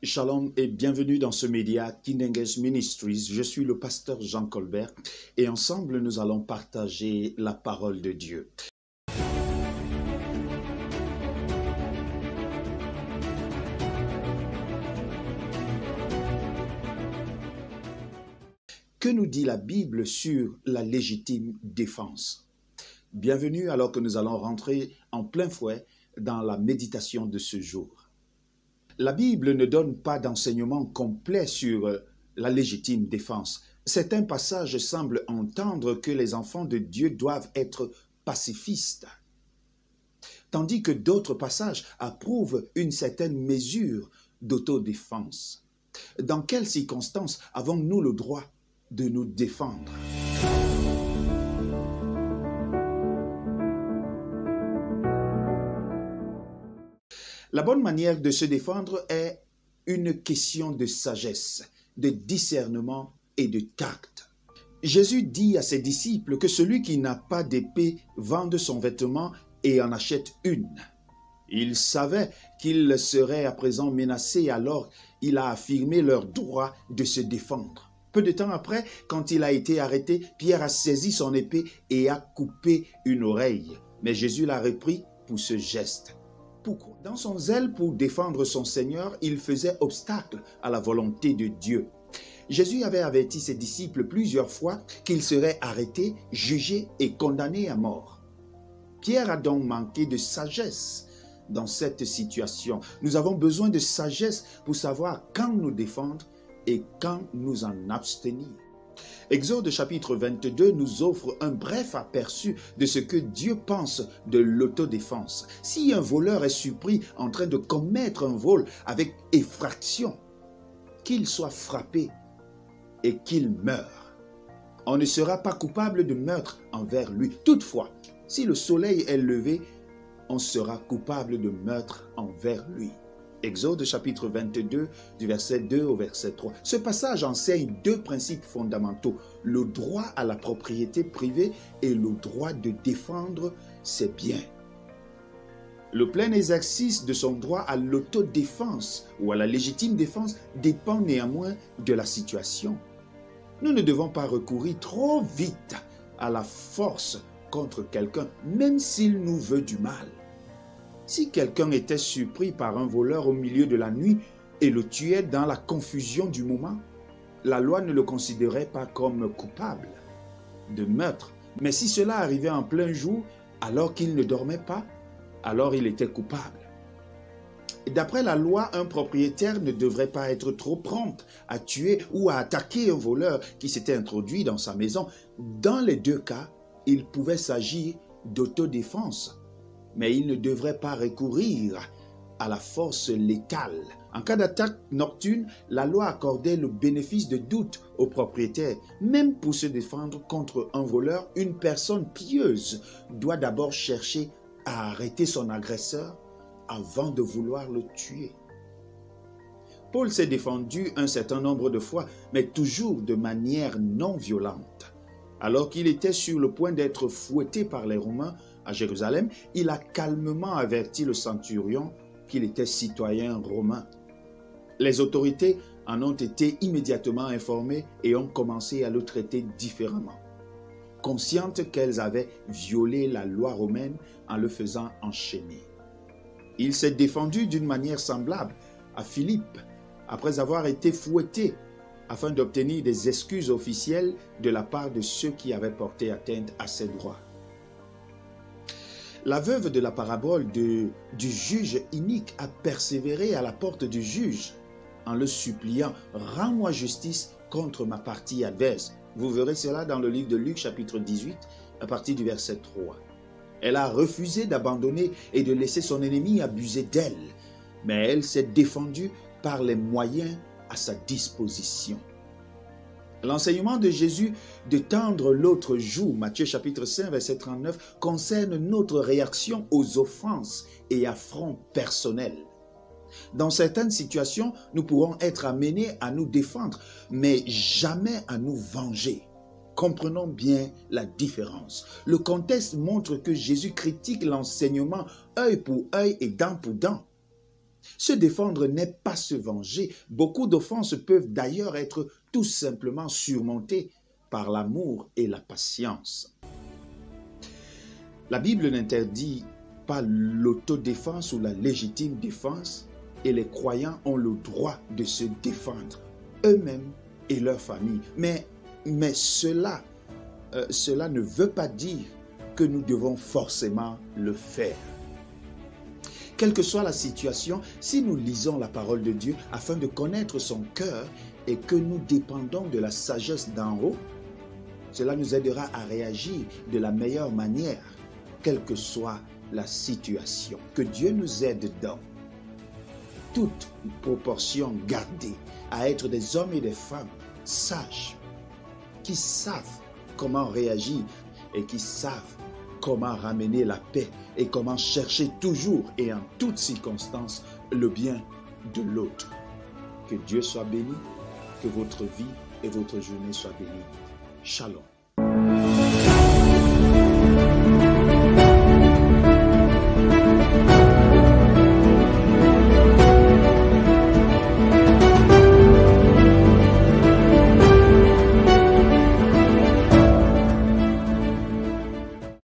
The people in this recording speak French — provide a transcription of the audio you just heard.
Shalom et bienvenue dans ce média Kindenges Ministries. Je suis le pasteur Jean Colbert et ensemble nous allons partager la parole de Dieu. Que nous dit la Bible sur la légitime défense? Bienvenue alors que nous allons rentrer en plein fouet dans la méditation de ce jour. La Bible ne donne pas d'enseignement complet sur la légitime défense. Certains passages semblent entendre que les enfants de Dieu doivent être pacifistes, tandis que d'autres passages approuvent une certaine mesure d'autodéfense. Dans quelles circonstances avons-nous le droit de nous défendre? La bonne manière de se défendre est une question de sagesse, de discernement et de tact. Jésus dit à ses disciples que celui qui n'a pas d'épée vende son vêtement et en achète une. Il savait qu'il serait à présent menacé, alors il a affirmé leur droit de se défendre. Peu de temps après, quand il a été arrêté, Pierre a saisi son épée et a coupé une oreille. Mais Jésus l'a repris pour ce geste. Pourquoi? Dans son zèle pour défendre son Seigneur, il faisait obstacle à la volonté de Dieu. Jésus avait averti ses disciples plusieurs fois qu'ils seraient arrêtés, jugés et condamnés à mort. Pierre a donc manqué de sagesse dans cette situation. Nous avons besoin de sagesse pour savoir quand nous défendre et quand nous en abstenir. Exode chapitre 22 nous offre un bref aperçu de ce que Dieu pense de l'autodéfense. Si un voleur est surpris en train de commettre un vol avec effraction, qu'il soit frappé et qu'il meure. On ne sera pas coupable de meurtre envers lui. Toutefois, si le soleil est levé, on sera coupable de meurtre envers lui. Exode chapitre 22, du verset 2 au verset 3. Ce passage enseigne deux principes fondamentaux, le droit à la propriété privée et le droit de défendre ses biens. Le plein exercice de son droit à l'autodéfense ou à la légitime défense dépend néanmoins de la situation. Nous ne devons pas recourir trop vite à la force contre quelqu'un, même s'il nous veut du mal. Si quelqu'un était surpris par un voleur au milieu de la nuit et le tuait dans la confusion du moment, la loi ne le considérait pas comme coupable de meurtre. Mais si cela arrivait en plein jour, alors qu'il ne dormait pas, alors il était coupable. D'après la loi, un propriétaire ne devrait pas être trop prompt à tuer ou à attaquer un voleur qui s'était introduit dans sa maison. Dans les deux cas, il pouvait s'agir d'autodéfense. Mais il ne devrait pas recourir à la force létale. En cas d'attaque nocturne, la loi accordait le bénéfice de doute au propriétaire. Même pour se défendre contre un voleur, une personne pieuse doit d'abord chercher à arrêter son agresseur avant de vouloir le tuer. Paul s'est défendu un certain nombre de fois, mais toujours de manière non violente. Alors qu'il était sur le point d'être fouetté par les Romains à Jérusalem, il a calmement averti le centurion qu'il était citoyen romain. Les autorités en ont été immédiatement informées et ont commencé à le traiter différemment, conscientes qu'elles avaient violé la loi romaine en le faisant enchaîner. Il s'est défendu d'une manière semblable à Philippe, après avoir été fouetté, afin d'obtenir des excuses officielles de la part de ceux qui avaient porté atteinte à ses droits. La veuve de la parabole du juge inique a persévéré à la porte du juge en le suppliant « Rends-moi justice contre ma partie adverse ». Vous verrez cela dans le livre de Luc chapitre 18 à partir du verset 3. Elle a refusé d'abandonner et de laisser son ennemi abuser d'elle, mais elle s'est défendue par les moyens à sa disposition. L'enseignement de Jésus de tendre l'autre joue, Matthieu chapitre 5, verset 39, concerne notre réaction aux offenses et affronts personnels. Dans certaines situations, nous pourrons être amenés à nous défendre, mais jamais à nous venger. Comprenons bien la différence. Le contexte montre que Jésus critique l'enseignement œil pour œil et dent pour dent. Se défendre n'est pas se venger. Beaucoup d'offenses peuvent d'ailleurs être tout simplement surmontées par l'amour et la patience. La Bible n'interdit pas l'autodéfense ou la légitime défense et les croyants ont le droit de se défendre eux-mêmes et leur famille. Mais cela ne veut pas dire que nous devons forcément le faire. Quelle que soit la situation, si nous lisons la parole de Dieu afin de connaître son cœur et que nous dépendons de la sagesse d'en haut, cela nous aidera à réagir de la meilleure manière, quelle que soit la situation. Que Dieu nous aide dans toute proportion gardée à être des hommes et des femmes sages, qui savent comment réagir et qui savent comment ramener la paix et comment chercher toujours et en toutes circonstances le bien de l'autre. Que Dieu soit béni, que votre vie et votre journée soient bénies. Shalom.